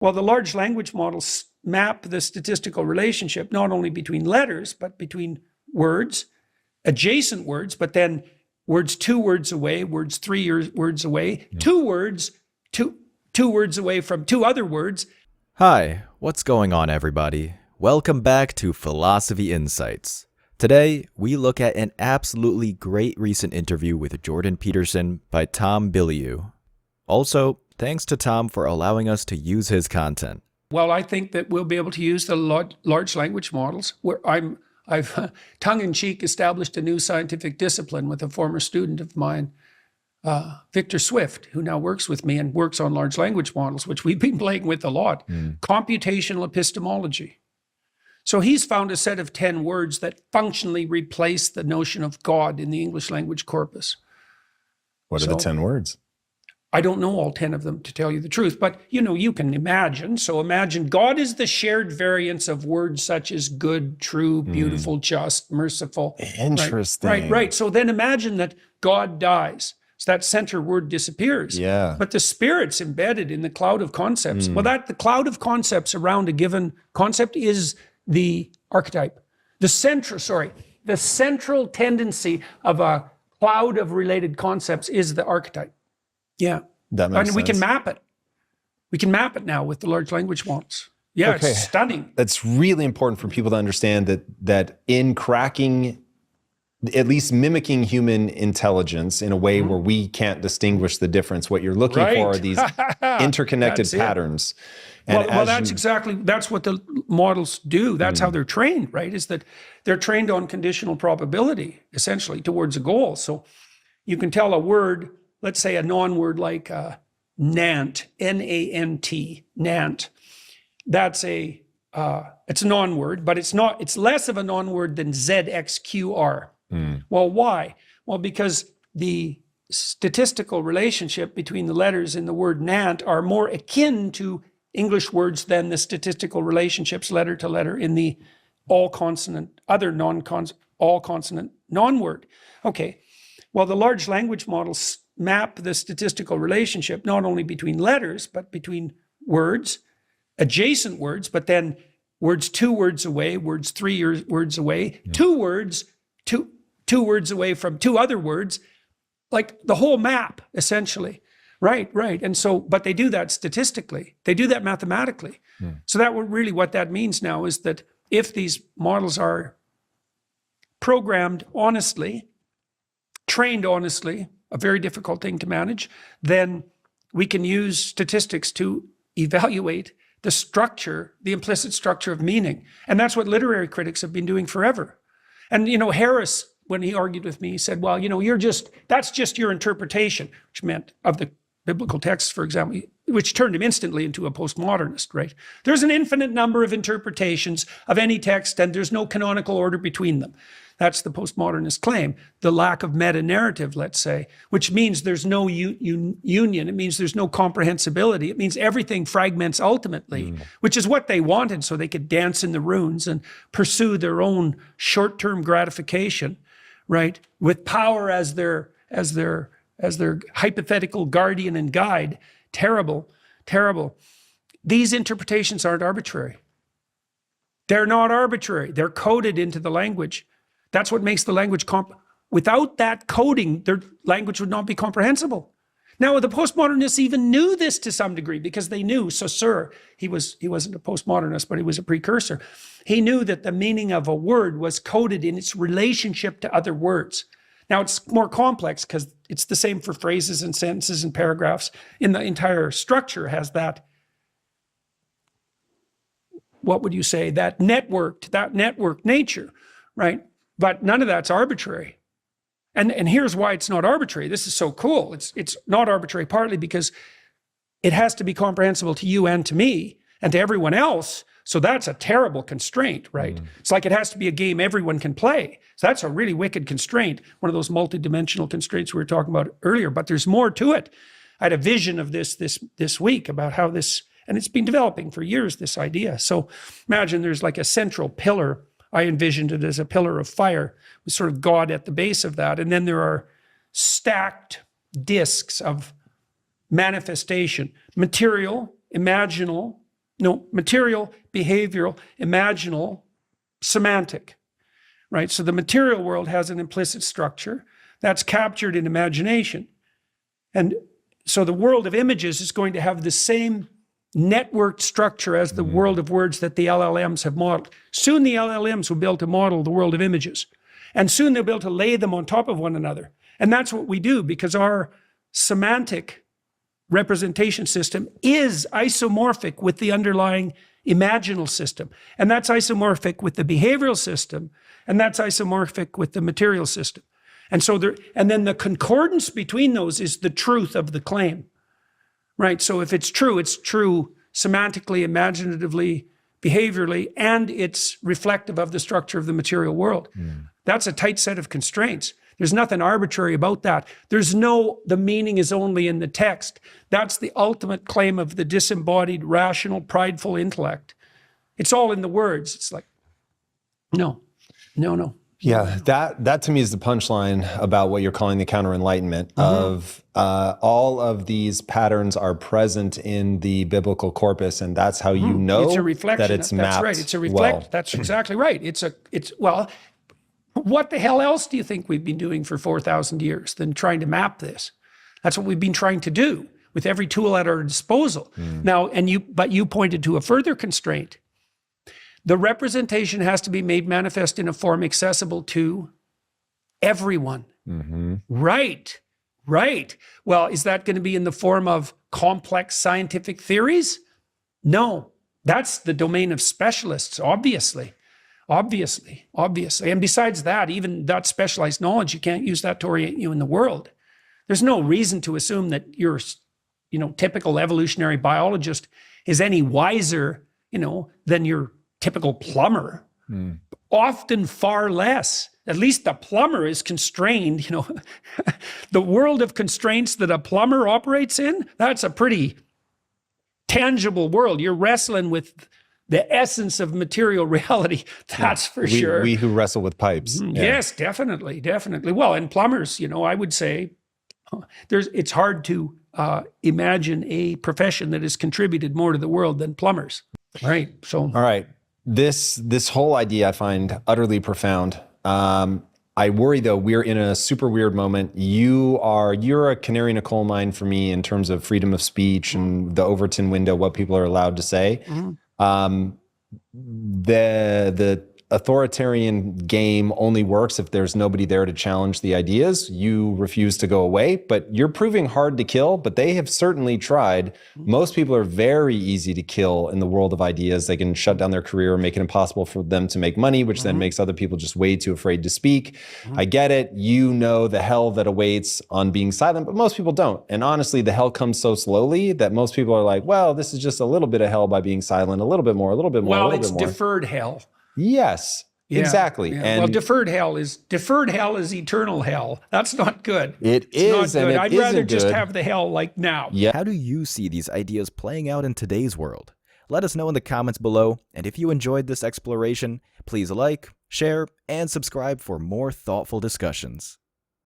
Well, the large language models map the statistical relationship not only between letters, but between words, adjacent words, but then words 2 words away, words 3 words away, 2 words, two words away from 2 other words. Hi, what's going on, everybody? Welcome back to Philosophy Insights. Today, we look at an absolutely great recent interview with Jordan Peterson by Tom Bilyeu. Also, thanks to Tom for allowing us to use his content. Well, I think that we'll be able to use the large language models. Where I've tongue-in-cheek established a new scientific discipline with a former student of mine, Victor Swift, who now works with me and works on large language models, which we've been playing with a lot, computational epistemology. So he's found a set of 10 words that functionally replace the notion of God in the English language corpus. What are the 10 words? I don't know all 10 of them, to tell you the truth, but you can imagine. So imagine God is the shared variance of words such as good, true, beautiful, just, merciful. Interesting. Right. So then imagine that God dies. So that center word disappears. Yeah. But the spirit's embedded in the cloud of concepts. Well, the cloud of concepts around a given concept is the archetype. The central tendency of a cloud of related concepts is the archetype. Yeah. That makes sense. We can map it. We can map it now with the large language models. Yeah, Okay. It's stunning. That's really important for people to understand that in cracking, at least mimicking human intelligence in a way where we can't distinguish the difference, what you're looking for are these interconnected patterns. And that's what the models do. That's how they're trained, right? Is that they're trained on conditional probability, essentially, towards a goal. So you can tell a word, let's say a non-word like Nant, N-A-N-T, Nant. That's it's a non-word, but it's less of a non-word than ZXQR. Well, why? Well, because the statistical relationship between the letters in the word Nant are more akin to English words than the statistical relationships letter to letter in the all consonant non-word. Okay. Well, the large language models map the statistical relationship not only between letters, but between words, adjacent words, but then words 2 words away, words 3 words away, 2 words, two words away from 2 other words, like the whole map, essentially. Right. And so, but they do that statistically. They do that mathematically. So what that means now is that if these models are programmed honestly, trained honestly, a very difficult thing to manage, then we can use statistics to evaluate the structure, the implicit structure of meaning. And that's what literary critics have been doing forever. And, Harris, when he argued with me, he said, well, that's just your interpretation, which meant of the biblical texts, for example, which turned him instantly into a postmodernist, right? There's an infinite number of interpretations of any text, and there's no canonical order between them. That's the postmodernist claim. The lack of meta-narrative, let's say, which means there's no union. It means there's no comprehensibility. It means everything fragments ultimately, which is what they wanted, so they could dance in the ruins and pursue their own short-term gratification, right? With power as their hypothetical guardian and guide. Terrible. These interpretations aren't arbitrary. They're not arbitrary. They're coded into the language. That's what makes the language without that coding, their language would not be comprehensible. Now, the postmodernists even knew this to some degree because they knew, Saussure, he wasn't a postmodernist, but he was a precursor. He knew that the meaning of a word was coded in its relationship to other words. Now, it's more complex because it's the same for phrases and sentences and paragraphs. In the entire structure has that, what would you say, that network nature, right? But none of that's arbitrary. And here's why it's not arbitrary. This is so cool. It's not arbitrary partly because it has to be comprehensible to you and to me and to everyone else. So that's a terrible constraint, right? It's like it has to be a game everyone can play. So that's a really wicked constraint, one of those multidimensional constraints we were talking about earlier, but there's more to it. I had a vision of this week about how this, and it's been developing for years, this idea. So imagine there's like a central pillar. I envisioned it as a pillar of fire with sort of God at the base of that. And then there are stacked discs of manifestation, material, imaginal, No, material, behavioral, imaginal, semantic, right? So the material world has an implicit structure that's captured in imagination. And so the world of images is going to have the same networked structure as the world of words that the LLMs have modeled. Soon the LLMs will be able to model the world of images. And soon they'll be able to lay them on top of one another. And that's what we do, because our semantic representation system is isomorphic with the underlying imaginal system. And that's isomorphic with the behavioral system. And that's isomorphic with the material system. And so and then the concordance between those is the truth of the claim, right? So if it's true semantically, imaginatively, behaviorally, and it's reflective of the structure of the material world. That's a tight set of constraints. There's nothing arbitrary about that. The meaning is only in the text. That's the ultimate claim of the disembodied, rational, prideful intellect. It's all in the words. It's like, no. Yeah, that to me is the punchline about what you're calling the counter-enlightenment of all of these patterns are present in the biblical corpus, and that's how you know it's a reflection that it's mapped. That's right. It's a reflection. That's exactly right. Well, what the hell else do you think we've been doing for 4,000 years than trying to map this? That's what we've been trying to do with every tool at our disposal. Now, but you pointed to a further constraint. The representation has to be made manifest in a form accessible to everyone. Right. Well, is that going to be in the form of complex scientific theories? No, that's the domain of specialists, obviously. And besides that, even that specialized knowledge, you can't use that to orient you in the world. There's no reason to assume that your, typical evolutionary biologist is any wiser, than your typical plumber. Often far less. At least the plumber is constrained, The world of constraints that a plumber operates in, that's a pretty tangible world. You're wrestling with the essence of material reality, that's for sure. We who wrestle with pipes. Yes, definitely. Well, and plumbers, I would say it's hard to imagine a profession that has contributed more to the world than plumbers. Right. So. All right. This whole idea I find utterly profound. I worry though, we're in a super weird moment. You're a canary in a coal mine for me in terms of freedom of speech and the Overton window, what people are allowed to say. The authoritarian game only works if there's nobody there to challenge the ideas. You refuse to go away, but you're proving hard to kill, but they have certainly tried. Most people are very easy to kill in the world of ideas. They can shut down their career, make it impossible for them to make money, which then makes other people just way too afraid to speak. I get it. You know the hell that awaits on being silent, but most people don't. And honestly, the hell comes so slowly that most people are like, well, this is just a little bit of hell by being silent, a little bit more, a little bit more, a little bit more. Well, it's deferred hell. Yes, exactly. Yeah. And well, deferred hell is eternal hell. That's not good. It's not and good. it I'd rather just good. have the hell like now. Yeah. How do you see these ideas playing out in today's world? Let us know in the comments below, and if you enjoyed this exploration, please like, share, and subscribe for more thoughtful discussions.